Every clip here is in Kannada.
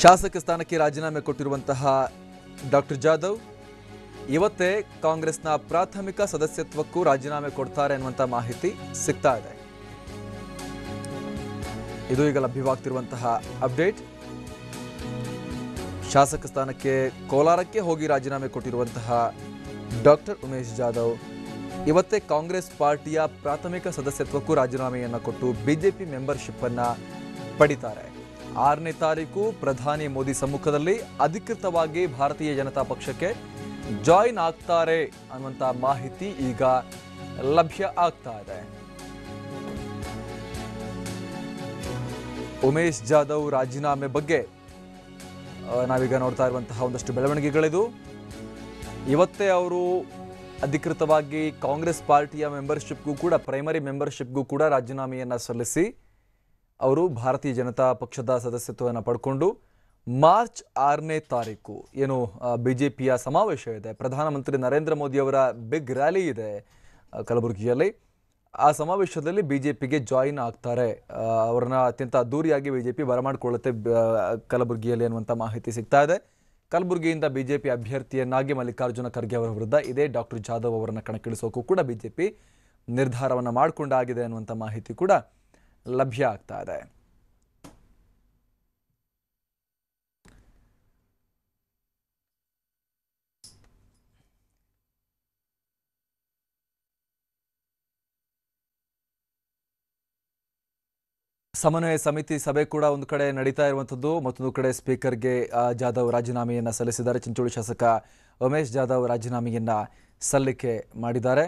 ಶಾಸಕ ಸ್ಥಾನಕ್ಕೆ ರಾಜೀನಾಮೆ ಕೊಟ್ಟಿರುವಂತಹ ಡಾಕ್ಟರ್ ಜಾಧವ್ ಇವತ್ತೇ ಕಾಂಗ್ರೆಸ್ನ ಪ್ರಾಥಮಿಕ ಸದಸ್ಯತ್ವಕ್ಕೂ ರಾಜೀನಾಮೆ ಕೊಡ್ತಾರೆ ಅನ್ನುವಂಥ ಮಾಹಿತಿ ಸಿಗ್ತಾ ಇದೆ. ಇದು ಈಗ ಲಭ್ಯವಾಗ್ತಿರುವಂತಹ ಅಪ್ಡೇಟ್. ಶಾಸಕ ಸ್ಥಾನಕ್ಕೆ ಕೋಲಾರಕ್ಕೆ ಹೋಗಿ ರಾಜೀನಾಮೆ ಕೊಟ್ಟಿರುವಂತಹ ಡಾಕ್ಟರ್ ಉಮೇಶ್ ಜಾಧವ್ ಇವತ್ತೇ ಕಾಂಗ್ರೆಸ್ ಪಾರ್ಟಿಯ ಪ್ರಾಥಮಿಕ ಸದಸ್ಯತ್ವಕ್ಕೂ ರಾಜೀನಾಮೆಯನ್ನು ಕೊಟ್ಟು ಬಿಜೆಪಿ ಮೆಂಬರ್ಶಿಪ್ ಅನ್ನ ಪಡಿತಾರೆ. 6ನೇ ತಾರೀಕು ಪ್ರಧಾನಿ ಮೋದಿ ಸಮ್ಮುಖದಲ್ಲಿ ಅಧಿಕೃತವಾಗಿ ಭಾರತೀಯ ಜನತಾ ಪಕ್ಷಕ್ಕೆ ಜಾಯಿನ್ ಆಗ್ತಾರೆ ಅನ್ನುವಂಥ ಮಾಹಿತಿ ಈಗ ಲಭ್ಯ ಆಗ್ತಾ ಇದೆ. ಉಮೇಶ್ ಜಾಧವ್ ರಾಜೀನಾಮೆ ಬಗ್ಗೆ ನಾವೀಗ ನೋಡ್ತಾ ಇರುವಂತಹ ಒಂದಷ್ಟು ಬೆಳವಣಿಗೆಗಳಿದು. ಇವತ್ತೇ ಅವರು ಅಧಿಕೃತವಾಗಿ ಕಾಂಗ್ರೆಸ್ ಪಾರ್ಟಿಯ ಮೆಂಬರ್ಶಿಪ್ಗೂ ಕೂಡ ಪ್ರೈಮರಿ ಮೆಂಬರ್ಶಿಪ್ಗೂ ಕೂಡ ರಾಜೀನಾಮೆಯನ್ನು ಸಲ್ಲಿಸಿ ಅವರು ಭಾರತೀಯ ಜನತಾ ಪಕ್ಷದ ಸದಸ್ಯತ್ವವನ್ನು ಪಡ್ಕೊಂಡು ಮಾರ್ಚ್ 6ನೇ ತಾರೀಕು ಏನು ಬಿಜೆಪಿಯ ಸಮಾವೇಶ ಇದೆ, ಪ್ರಧಾನಮಂತ್ರಿ ನರೇಂದ್ರ ಮೋದಿ ಅವರ ಬಿಗ್ ರ್ಯಾಲಿ ಇದೆ ಕಲಬುರಗಿಯಲ್ಲಿ, ಆ ಸಮಾವೇಶದಲ್ಲಿ ಬಿಜೆಪಿಗೆ ಜಾಯಿನ್ ಆಗ್ತಾರೆ. ಅವರನ್ನ ಅತ್ಯಂತ ಅದ್ದೂರಿಯಾಗಿ ಬಿಜೆಪಿ ಬರಮಾಡಿಕೊಳ್ಳುತ್ತೆ ಕಲಬುರಗಿಯಲ್ಲಿ ಅನ್ನುವಂಥ ಮಾಹಿತಿ ಸಿಗ್ತಾ ಇದೆ. ಕಲಬುರಗಿಯಿಂದ ಬಿಜೆಪಿ ಅಭ್ಯರ್ಥಿಯನ್ನಾಗಿ ಮಲ್ಲಿಕಾರ್ಜುನ ಖರ್ಗೆ ಅವರ ವಿರುದ್ಧ ಇದೇ ಡಾಕ್ಟರ್ ಜಾಧವ್ ಅವರನ್ನು ಕಣಕ್ಕಿಳಿಸೋಕ್ಕೂ ಕೂಡ ಬಿಜೆಪಿ ನಿರ್ಧಾರವನ್ನು ಮಾಡಿಕೊಂಡಾಗಿದೆ ಅನ್ನುವಂಥ ಮಾಹಿತಿ ಕೂಡ ಲಭ್ಯ ಆಗ್ತಾ ಇದೆ. ಸಮನ್ವಯ ಸಮಿತಿ ಸಭೆ ಕೂಡ ಒಂದು ಕಡೆ ನಡೀತಾ ಇರುವಂಥದ್ದು, ಮತ್ತೊಂದು ಕಡೆ ಸ್ಪೀಕರ್ಗೆ ಜಾಧವ್ ರಾಜೀನಾಮೆಯನ್ನು ಸಲ್ಲಿಸಿದ್ದಾರೆ. ಚಿಂಚೋಳಿ ಶಾಸಕ ಉಮೇಶ್ ಜಾಧವ್ ರಾಜೀನಾಮೆಯನ್ನು ಸಲ್ಲಿಕೆ ಮಾಡಿದ್ದಾರೆ.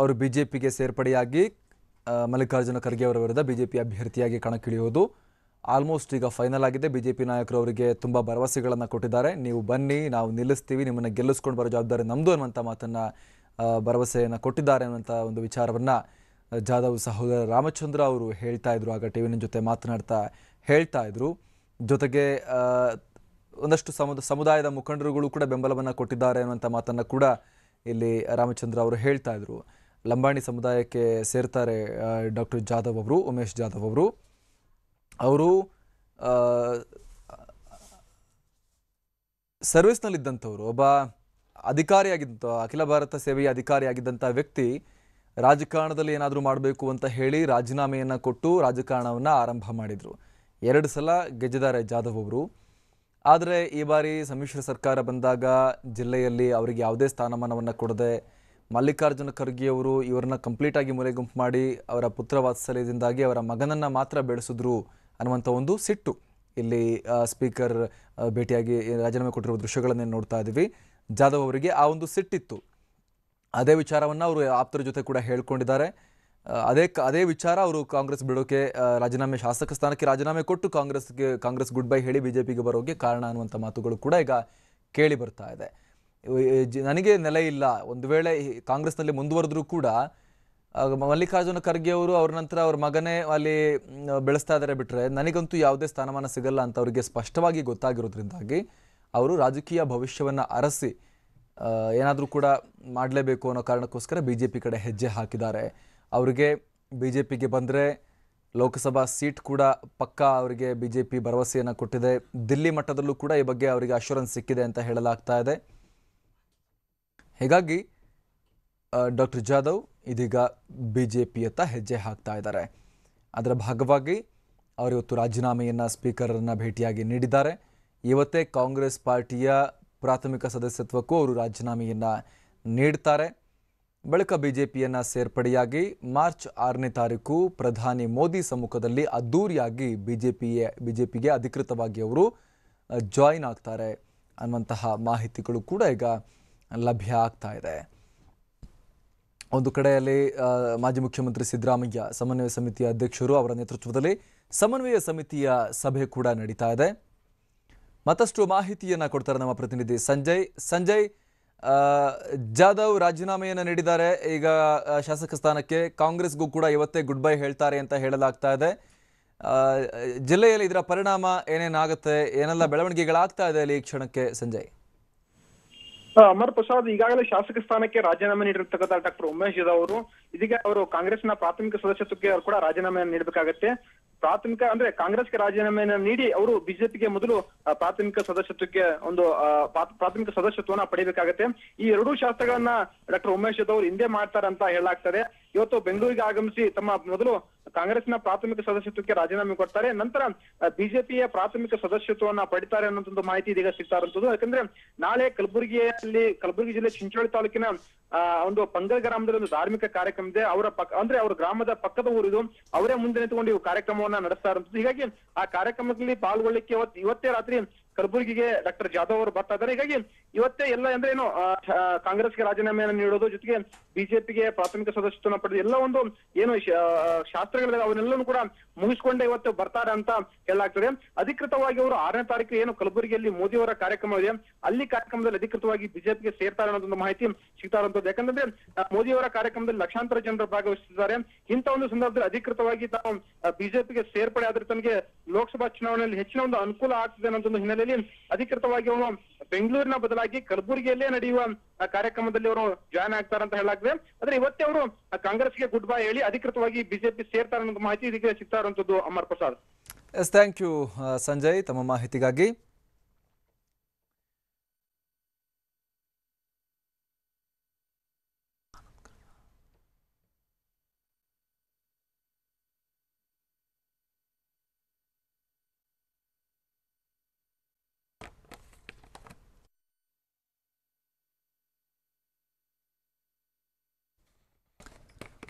ಅವರು ಬಿಜೆಪಿಗೆ ಸೇರ್ಪಡೆಯಾಗಿ ಮಲ್ಲಿಕಾರ್ಜುನ ಖರ್ಗೆ ಅವರ ವಿರುದ್ಧ ಬಿಜೆಪಿ ಅಭ್ಯರ್ಥಿಯಾಗಿ ಕಣಕ್ಕಿಳಿಯೋದು ಆಲ್ಮೋಸ್ಟ್ ಈಗ ಫೈನಲ್ ಆಗಿದೆ. ಬಿಜೆಪಿ ನಾಯಕರು ಅವರಿಗೆ ತುಂಬ ಭರವಸೆಗಳನ್ನು ಕೊಟ್ಟಿದ್ದಾರೆ. ನೀವು ಬನ್ನಿ, ನಾವು ನಿಲ್ಲಿಸ್ತೀವಿ, ನಿಮ್ಮನ್ನು ಗೆಲ್ಲಿಸ್ಕೊಂಡು ಬರೋ ಜವಾಬ್ದಾರಿ ನಮ್ಮದು ಅನ್ನುವಂಥ ಮಾತನ್ನು ಭರವಸೆಯನ್ನು ಕೊಟ್ಟಿದ್ದಾರೆ ಅನ್ನುವಂಥ ಒಂದು ವಿಚಾರವನ್ನು ಜಾಧವ್ ಸಹೋದರ ರಾಮಚಂದ್ರ ಅವರು ಹೇಳ್ತಾ ಇದ್ರು. ಆಗ ಟಿವಿನ ಜೊತೆ ಮಾತನಾಡ್ತಾ ಹೇಳ್ತಾ ಇದ್ರು. ಜೊತೆಗೆ ಒಂದಷ್ಟು ಸಮುದಾಯದ ಮುಖಂಡರುಗಳು ಕೂಡ ಬೆಂಬಲವನ್ನು ಕೊಟ್ಟಿದ್ದಾರೆ ಅನ್ನುವಂಥ ಮಾತನ್ನು ಕೂಡ ಇಲ್ಲಿ ರಾಮಚಂದ್ರ ಅವರು ಹೇಳ್ತಾ ಇದ್ರು. ಲಂಬಾಣಿ ಸಮುದಾಯಕ್ಕೆ ಸೇರ್ತಾರೆ ಡಾಕ್ಟರ್ ಜಾಧವ್ ಅವರು, ಉಮೇಶ್ ಜಾಧವ್ ಅವರು ಸರ್ವಿಸ್ನಲ್ಲಿದ್ದಂಥವ್ರು, ಒಬ್ಬ ಅಧಿಕಾರಿಯಾಗಿದ್ದಂಥ ಅಖಿಲ ಭಾರತ ಸೇವೆಯ ಅಧಿಕಾರಿಯಾಗಿದ್ದಂಥ ವ್ಯಕ್ತಿ ರಾಜಕಾರಣದಲ್ಲಿ ಏನಾದರೂ ಮಾಡಬೇಕು ಅಂತ ಹೇಳಿ ರಾಜೀನಾಮೆಯನ್ನು ಕೊಟ್ಟು ರಾಜಕಾರಣವನ್ನು ಆರಂಭ ಮಾಡಿದರು. 2 ಸಲ ಗೆದ್ದಿದ್ದಾರೆ ಜಾಧವ್ ಅವರು. ಆದರೆ ಈ ಬಾರಿ ಸಮ್ಮಿಶ್ರ ಸರ್ಕಾರ ಬಂದಾಗ ಜಿಲ್ಲೆಯಲ್ಲಿ ಅವರಿಗೆ ಯಾವುದೇ ಸ್ಥಾನಮಾನವನ್ನು ಕೊಡದೆ ಮಲ್ಲಿಕಾರ್ಜುನ ಖರ್ಗೆ ಅವರು ಇವರನ್ನ ಕಂಪ್ಲೀಟಾಗಿ ಮೂಲೆಗುಂಪು ಮಾಡಿ ಅವರ ಪುತ್ರ ವಾತ್ಸಲ್ಯದಿಂದಾಗಿ ಅವರ ಮಗನನ್ನು ಮಾತ್ರ ಬೆಳೆಸಿದ್ರು ಅನ್ನುವಂಥ ಒಂದು ಸಿಟ್ಟು ಇಲ್ಲಿ ಸ್ಪೀಕರ್ ಭೇಟಿಯಾಗಿ ರಾಜೀನಾಮೆ ಕೊಟ್ಟಿರುವ ದೃಶ್ಯಗಳನ್ನೇ ನೋಡ್ತಾ ಇದ್ದೀವಿ. ಜಾಧವ್ ಅವರಿಗೆ ಆ ಒಂದು ಸಿಟ್ಟಿತ್ತು. ಅದೇ ವಿಚಾರವನ್ನು ಅವರು ಆಪ್ತರ ಜೊತೆ ಕೂಡ ಹೇಳ್ಕೊಂಡಿದ್ದಾರೆ. ಅದೇ ವಿಚಾರ ಅವರು ಕಾಂಗ್ರೆಸ್ ಬಿಡೋಕೆ ರಾಜೀನಾಮೆ, ಶಾಸಕ ಸ್ಥಾನಕ್ಕೆ ರಾಜೀನಾಮೆ ಕೊಟ್ಟು ಕಾಂಗ್ರೆಸ್ ಗುಡ್ ಬೈ ಹೇಳಿ ಬಿಜೆಪಿಗೆ ಬರೋಕೆ ಕಾರಣ ಅನ್ನುವಂಥ ಮಾತುಗಳು ಕೂಡ ಈಗ ಕೇಳಿ ಬರ್ತಾ ಇದೆ. ನನಗೆ ನೆಲೆ ಇಲ್ಲ, ಒಂದು ವೇಳೆ ಕಾಂಗ್ರೆಸ್ನಲ್ಲಿ ಮುಂದುವರೆದ್ರೂ ಕೂಡ ಮಲ್ಲಿಕಾರ್ಜುನ ಖರ್ಗೆ ಅವರು ಅವ್ರ ನಂತರ ಅವ್ರ ಮಗನೇ ಅಲ್ಲಿ ಬೆಳೆಸ್ತಾ ಇದ್ದಾರೆ ಬಿಟ್ಟರೆ ನನಗಂತೂ ಯಾವುದೇ ಸ್ಥಾನಮಾನ ಸಿಗಲ್ಲ ಅಂತ ಅವರಿಗೆ ಸ್ಪಷ್ಟವಾಗಿ ಗೊತ್ತಾಗಿರೋದ್ರಿಂದಾಗಿ ಅವರು ರಾಜಕೀಯ ಭವಿಷ್ಯವನ್ನು ಅರಸಿ ಏನಾದರೂ ಕೂಡ ಮಾಡಲೇಬೇಕು ಅನ್ನೋ ಕಾರಣಕ್ಕೋಸ್ಕರ ಬಿಜೆಪಿ ಕಡೆ ಹೆಜ್ಜೆ ಹಾಕಿದ್ದಾರೆ. ಅವರಿಗೆ ಬಿಜೆಪಿಗೆ ಬಂದರೆ ಲೋಕಸಭಾ ಸೀಟ್ ಕೂಡ ಪಕ್ಕಾ ಅವರಿಗೆ ಬಿಜೆಪಿ ಭರವಸೆಯನ್ನು ಕೊಟ್ಟಿದೆ. ದಿಲ್ಲಿ ಮಟ್ಟದಲ್ಲೂ ಕೂಡ ಈ ಬಗ್ಗೆ ಅವರಿಗೆ ಅಶ್ಯೂರೆನ್ಸ್ ಸಿಕ್ಕಿದೆ ಅಂತ ಹೇಳಲಾಗ್ತಾ ಇದೆ. ಹೀಗಾಗಿ ಡಾಕ್ಟರ್ ಜಾಧವ್ ಇದೀಗ ಬಿಜೆಪಿಯತ್ತ ಹೆಜ್ಜೆ ಹಾಕ್ತಾ ಇದ್ದಾರೆ. ಅದರ ಭಾಗವಾಗಿ ಅವರು ಇವತ್ತು ರಾಜೀನಾಮೆಯನ್ನು ಸ್ಪೀಕರನ್ನು ಭೇಟಿಯಾಗಿ ನೀಡಿದ್ದಾರೆ. ಇವತ್ತೇ ಕಾಂಗ್ರೆಸ್ ಪಾರ್ಟಿಯ ಪ್ರಾಥಮಿಕ ಸದಸ್ಯತ್ವಕ್ಕೂ ಅವರು ರಾಜೀನಾಮೆಯನ್ನು ನೀಡ್ತಾರೆ. ಬಳಿಕ ಬಿಜೆಪಿಯನ್ನು ಸೇರ್ಪಡೆಯಾಗಿ ಮಾರ್ಚ್ 6ನೇ ತಾರೀಕು ಪ್ರಧಾನಿ ಮೋದಿ ಸಮ್ಮುಖದಲ್ಲಿ ಅದ್ದೂರಿಯಾಗಿ ಬಿಜೆಪಿಗೆ ಅಧಿಕೃತವಾಗಿ ಅವರು ಜಾಯಿನ್ ಆಗ್ತಾರೆ ಅನ್ನುವಂತಹ ಮಾಹಿತಿಗಳು ಕೂಡ ಈಗ ಲಭ್ಯ ಆಗ್ತಾ ಇದೆ. ಒಂದು ಕಡೆಯಲ್ಲಿ ಮಾಜಿ ಮುಖ್ಯಮಂತ್ರಿ ಸಿದ್ದರಾಮಯ್ಯ ಸಮನ್ವಯ ಸಮಿತಿಯ ಅಧ್ಯಕ್ಷರು ಅವರ ನೇತೃತ್ವದಲ್ಲಿ ಸಮನ್ವಯ ಸಮಿತಿಯ ಸಭೆ ಕೂಡ ನಡೀತಾ ಇದೆ. ಮತ್ತಷ್ಟು ಮಾಹಿತಿಯನ್ನು ಕೊಡ್ತಾರೆ ನಮ್ಮ ಪ್ರತಿನಿಧಿ ಸಂಜಯ್. ಜಾಧವ್ ರಾಜೀನಾಮೆಯನ್ನು ನೀಡಿದ್ದಾರೆ. ಈಗ ಶಾಸಕ ಸ್ಥಾನಕ್ಕೆ ಕಾಂಗ್ರೆಸ್ಗೂ ಕೂಡ ಇವತ್ತೇ ಗುಡ್ ಬೈ ಹೇಳ್ತಾರೆ ಅಂತ ಹೇಳಲಾಗ್ತಾ ಇದೆ. ಜಿಲ್ಲೆಯಲ್ಲಿ ಇದರ ಪರಿಣಾಮ ಏನೇನಾಗುತ್ತೆ, ಏನೆಲ್ಲ ಬೆಳವಣಿಗೆಗಳಾಗ್ತಾ ಇದೆ ಅಲ್ಲಿ ಈ ಕ್ಷಣಕ್ಕೆ ಸಂಜಯ್? ಅಮರ್ ಪ್ರಸಾದ್, ಈಗಾಗಲೇ ಶಾಸಕ ಸ್ಥಾನಕ್ಕೆ ರಾಜೀನಾಮೆ ನೀಡಿರ್ತಕ್ಕಂಥ ಡಾಕ್ಟರ್ ಉಮೇಶ್ ಜಾಧವ್ ಅವರು ಇದೀಗ ಅವರು ಕಾಂಗ್ರೆಸ್ನ ಪ್ರಾಥಮಿಕ ಸದಸ್ಯತ್ವಕ್ಕೆ ಅವರು ಕೂಡ ರಾಜೀನಾಮೆಯನ್ನು ನೀಡಬೇಕಾಗತ್ತೆ. ಪ್ರಾಥಮಿಕ ಅಂದ್ರೆ ಕಾಂಗ್ರೆಸ್ಗೆ ರಾಜೀನಾಮೆಯನ್ನು ನೀಡಿ ಅವರು ಬಿಜೆಪಿಗೆ ಮೊದಲು ಪ್ರಾಥಮಿಕ ಸದಸ್ಯತ್ವಕ್ಕೆ ಒಂದು ಪ್ರಾಥಮಿಕ ಸದಸ್ಯತ್ವನ ಪಡಿಬೇಕಾಗತ್ತೆ. ಈ ಎರಡೂ ಶಾಸ್ತ್ರಗಳನ್ನ ಡಾಕ್ಟರ್ ಉಮೇಶ್ ಯಾದವ್ ಅವರು ಹಿಂದೆ ಮಾಡ್ತಾರೆ ಅಂತ ಹೇಳಲಾಗ್ತದೆ. ಇವತ್ತು ಬೆಂಗಳೂರಿಗೆ ಆಗಮಿಸಿ ತಮ್ಮ ಮೊದಲು ಕಾಂಗ್ರೆಸ್ನ ಪ್ರಾಥಮಿಕ ಸದಸ್ಯತ್ವಕ್ಕೆ ರಾಜೀನಾಮೆ ಕೊಡ್ತಾರೆ, ನಂತರ ಬಿಜೆಪಿಯ ಪ್ರಾಥಮಿಕ ಸದಸ್ಯತ್ವವನ್ನ ಪಡಿತಾರೆ ಅನ್ನೋದೊಂದು ಮಾಹಿತಿ ಇದೀಗ ಸಿಗ್ತಾ ಇರುವಂತದ್ದು. ಯಾಕಂದ್ರೆ ನಾಳೆ ಕಲಬುರಗಿ ಜಿಲ್ಲೆ ಚಿಂಚೋಳಿ ತಾಲೂಕಿನ ಒಂದು ಪಂಗಲ್ ಗ್ರಾಮದಲ್ಲಿ ಒಂದು ಧಾರ್ಮಿಕ ಕಾರ್ಯಕ್ರಮ ಇದೆ. ಅವರ ಗ್ರಾಮದ ಪಕ್ಕದ ಊರಿದು, ಅವರೇ ಮುಂದೆ ನಿಂತುಕೊಂಡು ಈ ಕಾರ್ಯಕ್ರಮವನ್ನ ನಡೆಸ್ತಾ ಇರುವಂತದ್ದು. ಹೀಗಾಗಿ ಆ ಕಾರ್ಯಕ್ರಮದಲ್ಲಿ ಪಾಲ್ಗೊಳ್ಳಿಕ್ಕೆ ಇವತ್ತೇ ರಾತ್ರಿ ಕಲಬುರಗಿಗೆ ಡಾಕ್ಟರ್ ಜಾಧವ್ ಅವರು ಬರ್ತಾ ಇದ್ದಾರೆ. ಹೀಗಾಗಿ ಇವತ್ತೇ ಎಲ್ಲ ಅಂದ್ರೆ ಏನು ಕಾಂಗ್ರೆಸ್ಗೆ ರಾಜೀನಾಮೆಯನ್ನು ನೀಡೋದು, ಜೊತೆಗೆ ಬಿಜೆಪಿಗೆ ಪ್ರಾಥಮಿಕ ಸದಸ್ಯತ್ವನ ಪಡೆದು ಎಲ್ಲ ಒಂದು ಏನು ಶಾಸ್ತ್ರಗಳಿದೆ ಅವನ್ನೆಲ್ಲನೂ ಕೂಡ ಮುಗಿಸ್ಕೊಂಡೇ ಇವತ್ತು ಬರ್ತಾರೆ ಅಂತ ಹೇಳಲಾಗ್ತದೆ. ಅಧಿಕೃತವಾಗಿ ಅವರು 6ನೇ ತಾರೀಕು ಏನು ಕಲಬುರಗಿಯಲ್ಲಿ ಮೋದಿ ಅವರ ಕಾರ್ಯಕ್ರಮ ಇದೆ, ಅಲ್ಲಿ ಕಾರ್ಯಕ್ರಮದಲ್ಲಿ ಅಧಿಕೃತವಾಗಿ ಬಿಜೆಪಿಗೆ ಸೇರ್ತಾರೆ ಅನ್ನೋದೊಂದು ಮಾಹಿತಿ ಸಿಗ್ತಾ ಇರುವಂತದ್ದು. ಯಾಕಂದ್ರೆ ಮೋದಿ ಅವರ ಕಾರ್ಯಕ್ರಮದಲ್ಲಿ ಲಕ್ಷಾಂತರ ಜನರು ಭಾಗವಹಿಸಿದ್ದಾರೆ. ಇಂಥ ಒಂದು ಸಂದರ್ಭದಲ್ಲಿ ಅಧಿಕೃತವಾಗಿ ತಾವು ಬಿಜೆಪಿಗೆ ಸೇರ್ಪಡೆ ಆದ್ರೆ ತನಗೆ ಲೋಕಸಭಾ ಚುನಾವಣೆಯಲ್ಲಿ ಹೆಚ್ಚಿನ ಒಂದು ಅನುಕೂಲ ಆಗ್ತದೆ ಅನ್ನೋದೊಂದು ಹಿನ್ನೆಲೆಯಲ್ಲಿ ಅಧಿಕೃತವಾಗಿ ಅವರು ಬೆಂಗಳೂರಿನ ಬದಲಾಗಿ ಕಲಬುರಗಿಯಲ್ಲೇ ನಡೆಯುವ ಕಾರ್ಯಕ್ರಮದಲ್ಲಿ ಅವರು ಜಾಯ್ನ್ ಆಗ್ತಾರೆ ಅಂತ ಹೇಳಲಾಗಿದೆ. ಆದ್ರೆ ಇವತ್ತೇ ಅವರು ಕಾಂಗ್ರೆಸ್ಗೆ ಗುಡ್ ಬೈ ಹೇಳಿ ಅಧಿಕೃತವಾಗಿ ಬಿಜೆಪಿ ಸೇರ್ತಾರೆ ಅನ್ನೋ ಮಾಹಿತಿ ಇದಕ್ಕೆ ಸಿಗ್ತಾ ಇರುವಂತದ್ದು. Amar Prasad. Yes, thank you Sanjay ತಮ್ಮ ಮಾಹಿತಿಗಾಗಿ.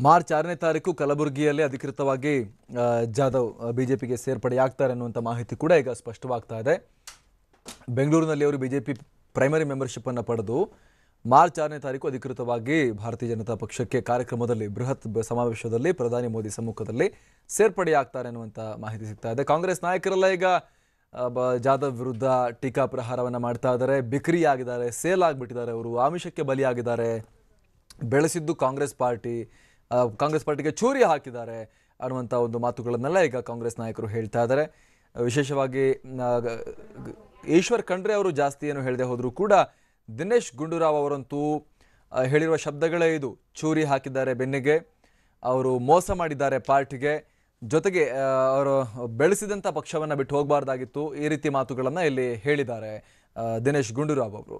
ಮಾರ್ಚ್ 6ನೇ ತಾರೀಕು ಕಲಬುರಗಿಯಲ್ಲಿ ಅಧಿಕೃತವಾಗಿ ಜಾಧವ್ ಬಿಜೆಪಿಗೆ ಸೇರ್ಪಡೆಯಾಗ್ತಾರೆ ಅನ್ನುವಂಥ ಮಾಹಿತಿ ಕೂಡ ಈಗ ಸ್ಪಷ್ಟವಾಗ್ತಾ ಇದೆ. ಬೆಂಗಳೂರಿನಲ್ಲಿ ಅವರು ಬಿಜೆಪಿ ಪ್ರೈಮರಿ ಮೆಂಬರ್ಶಿಪ್ ಅನ್ನು ಪಡೆದು ಮಾರ್ಚ್ 6ನೇ ತಾರೀಕು ಅಧಿಕೃತವಾಗಿ ಭಾರತೀಯ ಜನತಾ ಪಕ್ಷಕ್ಕೆ ಕಾರ್ಯಕ್ರಮದಲ್ಲಿ ಬೃಹತ್ ಸಮಾವೇಶದಲ್ಲಿ ಪ್ರಧಾನಿ ಮೋದಿ ಸಮ್ಮುಖದಲ್ಲಿ ಸೇರ್ಪಡೆಯಾಗ್ತಾರೆ ಅನ್ನುವಂಥ ಮಾಹಿತಿ ಸಿಗ್ತಾ ಇದೆ. ಕಾಂಗ್ರೆಸ್ ನಾಯಕರೆಲ್ಲ ಈಗ ಜಾಧವ್ ವಿರುದ್ಧ ಟೀಕಾ ಪ್ರಹಾರವನ್ನು ಮಾಡ್ತಾ ಇದ್ದಾರೆ. ಬಿಕ್ರಿ ಆಗಿದ್ದಾರೆ, ಸೇಲ್ ಆಗಿಬಿಟ್ಟಿದ್ದಾರೆ, ಅವರು ಆಮಿಷಕ್ಕೆ ಬಲಿಯಾಗಿದ್ದಾರೆ, ಬೆಳೆಸಿದ್ದು ಕಾಂಗ್ರೆಸ್ ಪಾರ್ಟಿಗೆ ಚೂರಿ ಹಾಕಿದ್ದಾರೆ ಅನ್ನುವಂಥ ಒಂದು ಮಾತುಗಳನ್ನೆಲ್ಲ ಈಗ ಕಾಂಗ್ರೆಸ್ ನಾಯಕರು ಹೇಳ್ತಾ ಇದ್ದಾರೆ. ವಿಶೇಷವಾಗಿ ಈಶ್ವರ್ ಖಂಡ್ರೆ ಅವರು ಜಾಸ್ತಿ ಏನು ಹೇಳದೆ ಹೋದರೂ ಕೂಡ ದಿನೇಶ್ ಗುಂಡೂರಾವ್ ಅವರಂತೂ ಹೇಳಿರುವ ಶಬ್ದಗಳೇ ಇದು. ಚೂರಿ ಹಾಕಿದ್ದಾರೆ ಬೆನ್ನಿಗೆ, ಅವರು ಮೋಸ ಮಾಡಿದ್ದಾರೆ ಪಾರ್ಟಿಗೆ, ಜೊತೆಗೆ ಅವರು ಬೆಳೆಸಿದಂಥ ಪಕ್ಷವನ್ನು ಬಿಟ್ಟು ಹೋಗಬಾರ್ದಾಗಿತ್ತು, ಈ ರೀತಿ ಮಾತುಗಳನ್ನು ಇಲ್ಲಿ ಹೇಳಿದ್ದಾರೆ ದಿನೇಶ್ ಗುಂಡೂರಾವ್ ಅವರು.